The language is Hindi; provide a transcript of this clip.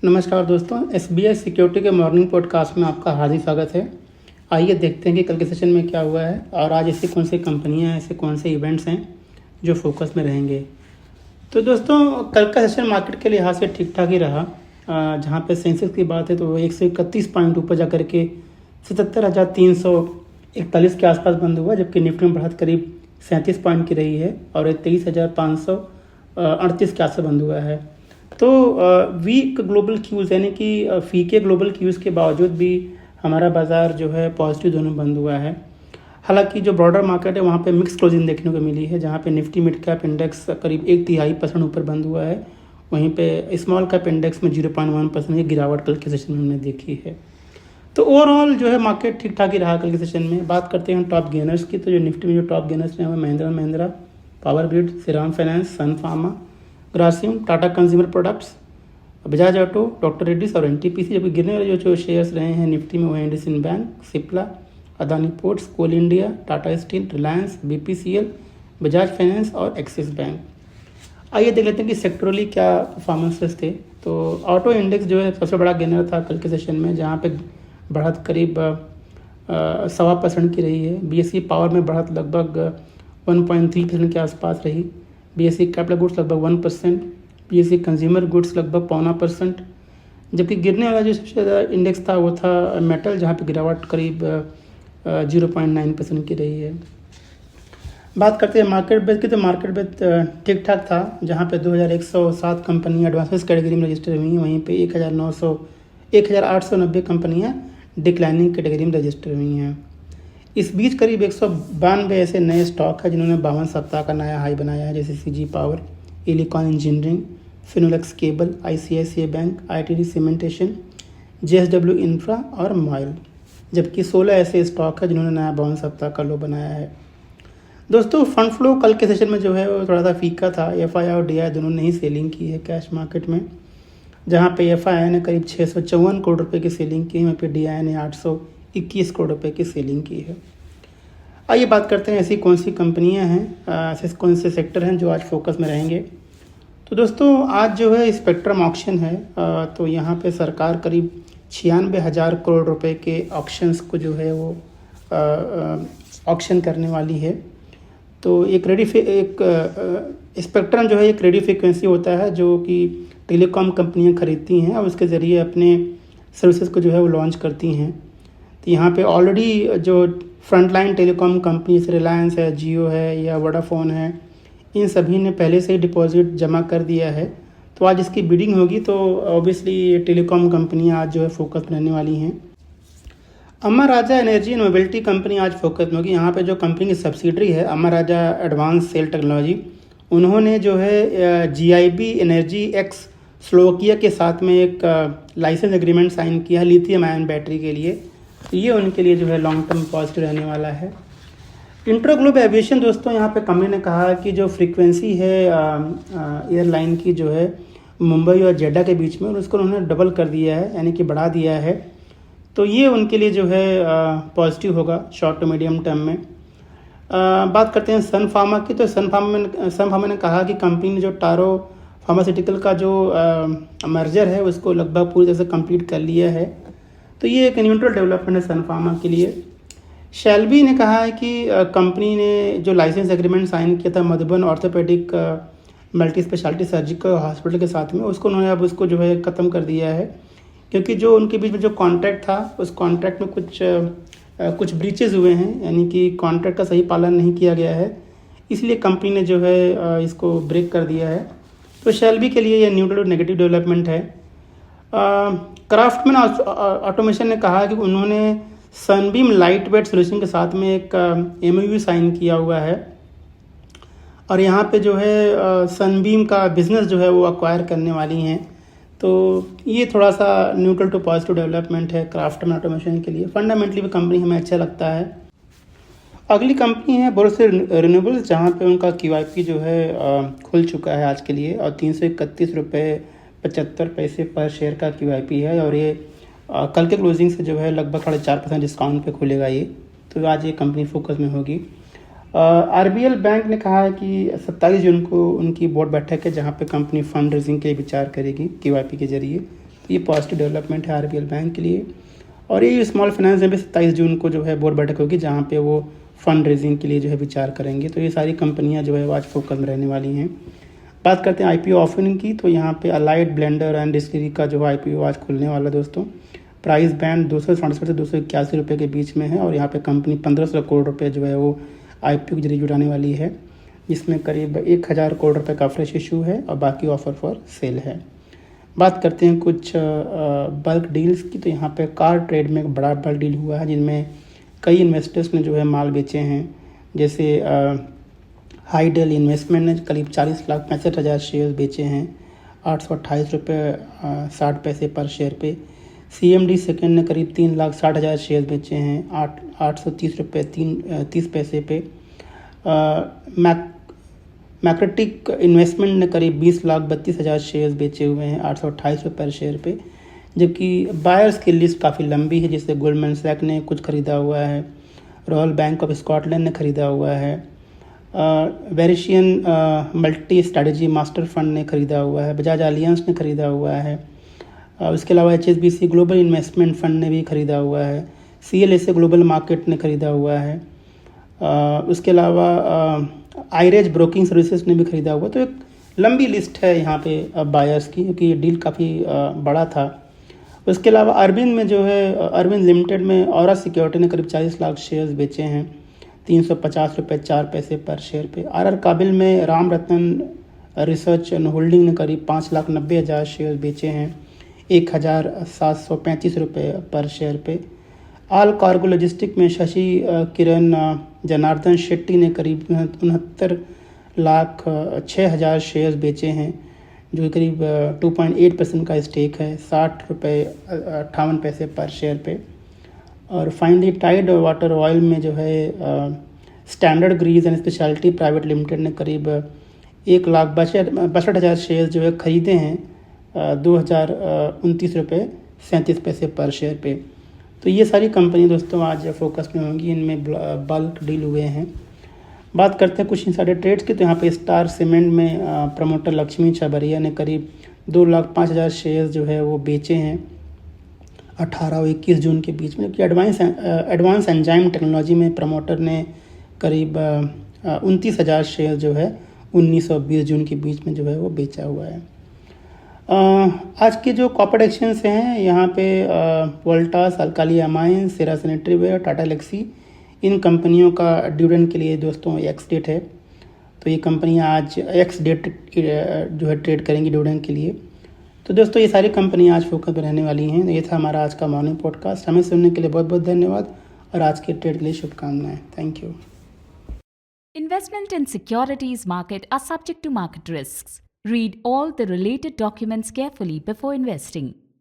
नमस्कार दोस्तों, एसबीआई सिक्योरिटी के मॉर्निंग पॉडकास्ट में आपका हार्दिक स्वागत है। आइए देखते हैं कि कल के सेशन में क्या हुआ है और आज ऐसी कौन सी कंपनियां हैं, ऐसे कौन से इवेंट्स हैं जो फोकस में रहेंगे। तो दोस्तों, कल का सेशन मार्केट के लिहाज से ठीक ठाक ही रहा। जहां पे सेंसेक्स की बात है तो 131 पॉइंट ऊपर जाकर के 77,341 के आसपास बंद हुआ, जबकि निफ्टी में बढ़त करीब 37 पॉइंट की रही है और 23,538 के आसपास बंद हुआ है। तो वीक ग्लोबल क्यूज़ यानी कि फीके ग्लोबल क्यूज़ के बावजूद भी हमारा बाज़ार जो है पॉजिटिव जोन में बंद हुआ है। हालांकि जो ब्रॉडर मार्केट है वहाँ पे मिक्स क्लोजिंग देखने को मिली है, जहाँ पे निफ्टी मिड कैप इंडेक्स करीब 1/3% ऊपर बंद हुआ है। वहीं पे स्मॉल कैप इंडेक्स में 0.1% की गिरावट कल के सेशन में हमने देखी है। तो ओवरऑल जो है मार्केट ठीक ठाक ही रहा कल के सेशन में। बात करते हैं टॉप गेनर्स की, तो जो निफ्टी में जो टॉप गेनर्स हैं वो Mahindra Mahindra, Power Grid, Shriram Finance, Sun Pharma, Grasim, Tata Consumer Products, Bajaj Auto, Doctor Reddy's और एनटीपीसी। जबकि गिरने वाले जो शेयर्स रहे हैं निफ्टी में वो IndusInd Bank, Cipla, Adani Ports, Coal India, Tata Steel, Reliance, BPCL, Bajaj Finance और एक्सिस बैंक। आइए देख लेते हैं कि सेक्टरली क्या परफॉर्मेंसेस थे। तो ऑटो इंडेक्स जो है सबसे बड़ा गेनर था कल के सेशन में, जहाँ पे बढ़त करीब 1.25% की रही है। बीएसई पावर में बढ़त लगभग 1.3% के आसपास रही। बीएसई कैपिटल गुड्स लगभग 1%, बीएसई कंज्यूमर गुड्स लगभग 0.25%। जबकि गिरने वाला जो सबसे ज़्यादा इंडेक्स था वो था मेटल, जहाँ पे गिरावट करीब 0.9% की रही है। बात करते हैं मार्केट बेस की, तो मार्केट बेस ठीक ठाक था, जहाँ पे 2107 कंपनियाँ एडवांसेस कैटेगरी में रजिस्टर हुई हैं। वहीं पे 1890 कंपनियाँ डिक्लाइनिंग कैटेगरी में रजिस्टर हुई हैं। इस बीच करीब 192 ऐसे नए स्टॉक है जिन्होंने 52 सप्ताह का नया हाई बनाया है, जैसे CG Power, Elecon Engineering, Finolex Cable, ICICI Bank, ITD Cementation, JSW Infra और मॉयल। जबकि 16 ऐसे स्टॉक है जिन्होंने नया 52 सप्ताह का लो बनाया है। दोस्तों, फंड फ्लो कल के सेशन में जो है वो थोड़ा सा फीका था। एफआई और डीआई दोनों ने ही सेलिंग की है कैश मार्केट में, जहाँ पे एफआई ने करीब 654 करोड़ रुपये की सेलिंग की है, वहीं पे डीआई ने 821 करोड़ रुपये की सेलिंग की है। आइए बात करते हैं ऐसी कौन सी कंपनियां हैं, ऐसे कौन से सेक्टर हैं जो आज फोकस में रहेंगे। तो दोस्तों, आज जो है स्पेक्ट्रम ऑक्शन है, तो यहाँ पे सरकार करीब 96,000 करोड़ रुपए के ऑक्शंस को जो है वो ऑक्शन करने वाली है। तो एक स्पेक्ट्रम जो है एक रेडियो फ्रिक्वेंसी होता है जो कि टेलीकॉम कंपनियां खरीदती हैं और उसके ज़रिए अपने सर्विसेज को जो है वो लॉन्च करती हैं। तो यहाँ पे ऑलरेडी जो फ्रंटलाइन टेलीकॉम कंपनी जैसे रिलायंस है, जियो है या वोडाफोन है, इन सभी ने पहले से ही डिपॉजिट जमा कर दिया है। तो आज इसकी बिडिंग होगी, तो ऑब्वियसली ये टेलीकॉम कंपनियां आज जो है फोकस में रहने वाली हैं। अमर राजा एनर्जी एंड मोबिलिटी कंपनी आज फोकस में होगी। यहाँ पे जो कंपनी की सब्सिडरी है अमर राजा एडवांस सेल टेक्नोलॉजी, उन्होंने जो है जीआईबी एनर्जी एक्स स्लोवाकिया के साथ में एक लाइसेंस एग्रीमेंट साइन किया है लिथियम आयन बैटरी के लिए। तो ये उनके लिए जो है लॉन्ग टर्म पॉजिटिव रहने वाला है। इंटरग्लोब एविएशन, दोस्तों यहाँ पे कंपनी ने कहा कि जो फ्रीक्वेंसी है एयरलाइन की जो है मुंबई और जेड्डा के बीच में, उसको उन्होंने डबल कर दिया है, यानी कि बढ़ा दिया है। तो ये उनके लिए जो है पॉजिटिव होगा शॉर्ट टू मीडियम टर्म में। बात करते हैं सन फार्मा की, तो सन फार्मा ने कहा कि कंपनी ने जो टारो फार्मास्यूटिकल का जो मर्जर है उसको लगभग पूरी तरह से कंप्लीट कर लिया है। तो ये एक न्यूट्रल डेवलपमेंट है सन फार्मा के लिए। शेल्बी ने कहा है कि कंपनी ने जो लाइसेंस एग्रीमेंट साइन किया था Madhuban orthopaedic multi speciality surgical hospital के साथ में, उसको उन्होंने अब उसको जो है ख़त्म कर दिया है, क्योंकि जो उनके बीच में जो कॉन्ट्रैक्ट था उस कॉन्ट्रैक्ट में कुछ ब्रीचेज हुए हैं, यानी कि कॉन्ट्रैक्ट का सही पालन नहीं किया गया है, इसलिए कंपनी ने जो है इसको ब्रेक कर दिया है। तो शेल्बी के लिए ये न्यूट्रल नेगेटिव डेवलपमेंट है। क्राफ्टमैन ऑटोमेशन ने कहा कि उन्होंने सनबीम लाइट वेट सोल्यूशन के साथ में एक एमओयू साइन किया हुआ है और यहाँ पे जो है सनबीम का बिजनेस जो है वो अक्वायर करने वाली हैं। तो ये थोड़ा सा न्यूट्रल टू पॉजिटिव डेवलपमेंट है क्राफ्टमैन ऑटोमेशन के लिए। फंडामेंटली भी कंपनी हमें अच्छा लगता है। अगली कंपनी है बोरोसिल रिन्यूएबल्स, जहाँ पे उनका QIP जो है खुल चुका है आज के लिए और 331 रुपये 75 पैसे पर शेयर का QIP है और ये कल के क्लोजिंग से जो है लगभग 4.5% डिस्काउंट पे खुलेगा ये। तो आज ये कंपनी फोकस में होगी। RBL बैंक ने कहा है कि 27 जून को उनकी बोर्ड बैठक है, जहाँ पे कंपनी फंड रेजिंग के लिए विचार करेगी QIP के जरिए। ये पॉजिटिव डेवलपमेंट है आरबीएल बैंक के लिए। और ये स्मॉल फाइनेंस में भी 27 जून को जो है बोर्ड बैठक होगी, जहाँ पे वो फंड रेजिंग के लिए जो है विचार करेंगे। तो ये सारी कंपनियां जो है आज फोकस में रहने वाली हैं। बात करते हैं आईपीओ ऑफरिंग की, तो यहाँ पे अलाइड ब्लेंडर एंड डिस्टिलरी का जो आईपीओ आज खुलने वाला दोस्तों। प्राइस बैंड 267 से 281 रुपये के बीच में है और यहाँ पे कंपनी 1500 करोड़ रुपये जो है वो आईपीओ के जरिए जुटाने वाली है, जिसमें करीब 1000 करोड़ रुपये का फ्रेश इशू है और बाकी ऑफर फॉर सेल है। बात करते हैं कुछ बल्क डील्स की, तो यहाँ पे कार ट्रेड में एक बड़ा बल्क डील हुआ है, जिनमें कई इन्वेस्टर्स ने जो है माल बेचे हैं। जैसे हाईडेल इन्वेस्टमेंट ने करीब 40,65,000 शेयर बेचे हैं 828 रुपये 60 पैसे पर शेयर पे। CMD सेकेंड ने करीब 3,60,000 शेयर बेचे हैं 830 रुपये 30 पैसे पे। मैक्रेटिक इन्वेस्टमेंट ने करीब 20,32,000 शेयर्स बेचे हुए हैं 828 रुपये पर शेयर पे। जबकि बायर्स की लिस्ट काफ़ी लंबी है, जिससे गोल्डमैन सैक ने कुछ ख़रीदा हुआ है, रॉयल बैंक ऑफ स्कॉटलैंड ने ख़रीदा हुआ है, वेरिशियन मल्टी स्ट्रैटेजी मास्टर फंड ने ख़रीदा हुआ है, बजाज एलियंस ने ख़रीदा हुआ है, उसके अलावा HSBC ग्लोबल इन्वेस्टमेंट फ़ंड ने भी ख़रीदा हुआ है, CLSA ग्लोबल मार्केट ने ख़रीदा हुआ है, उसके अलावा आईरेज ब्रोकिंग सर्विसेज ने भी ख़रीदा हुआ। तो एक लंबी लिस्ट है यहाँ पे बायर्स की, क्योंकि ये डील काफ़ी बड़ा था। उसके अलावा अरविंद में जो है अरविंद लिमिटेड में औरा सिक्योरिटी ने करीब 40 लाख शेयर्स बेचे हैं 350 रुपये 4 पैसे पर शेयर पे। RR काबिल में राम रतन रिसर्च एंड होल्डिंग ने करीब 5,90,000 शेयर बेचे हैं 1,735 रुपये पर शेयर पे। आल कार्गो लॉजिस्टिक में शशि किरण जनार्दन शेट्टी ने करीब 69,06,000 शेयर्स बेचे हैं, जो करीब 2.8% का स्टेक है 60 रुपये 58 पैसे पर शेयर पे। और फाइनली टाइड वाटर ऑयल में जो है standard grease and speciality private limited ने करीब 1,62,000 शेयर जो है ख़रीदे हैं 2,029 रुपये 37 पैसे पर शेयर पे। तो ये सारी कंपनी दोस्तों आज फोकस में होंगी, इनमें बल्क डील हुए हैं। बात करते हैं कुछ इनसाइडर ट्रेड्स की, तो यहाँ पे स्टार सीमेंट में प्रमोटर लक्ष्मी छबरिया ने करीब 2,05,000 शेयर्स जो है वो बेचे हैं 18 और 21 जून के बीच में। कि एडवांस एंजाइम टेक्नोलॉजी में प्रमोटर ने करीब 29,000 शेयर जो है 19 और 20 जून के बीच में जो है वो बेचा हुआ है। आज के जो कॉर्पोरेट एक्शंस हैं यहाँ पे वोल्टास, अल्काली अमाइन, सेरा सैनिटरीवेयर, टाटा एलेक्सी, इन कंपनियों का डिविडेंड के लिए दोस्तों एक्स डेट है। तो ये कंपनियाँ आज एक्स डेट जो है ट्रेड करेंगी डिविडेंड के लिए। तो दोस्तों ये सारी कंपनियाँ आज फोकस में रहने वाली हैं। ये था हमारा आज का मॉर्निंग पॉडकास्ट। हमें सुनने के लिए बहुत बहुत धन्यवाद और आज के ट्रेड के लिए शुभकामनाएं। Thank you. Investment in securities market are subject to market risks. Read all the related documents carefully before investing.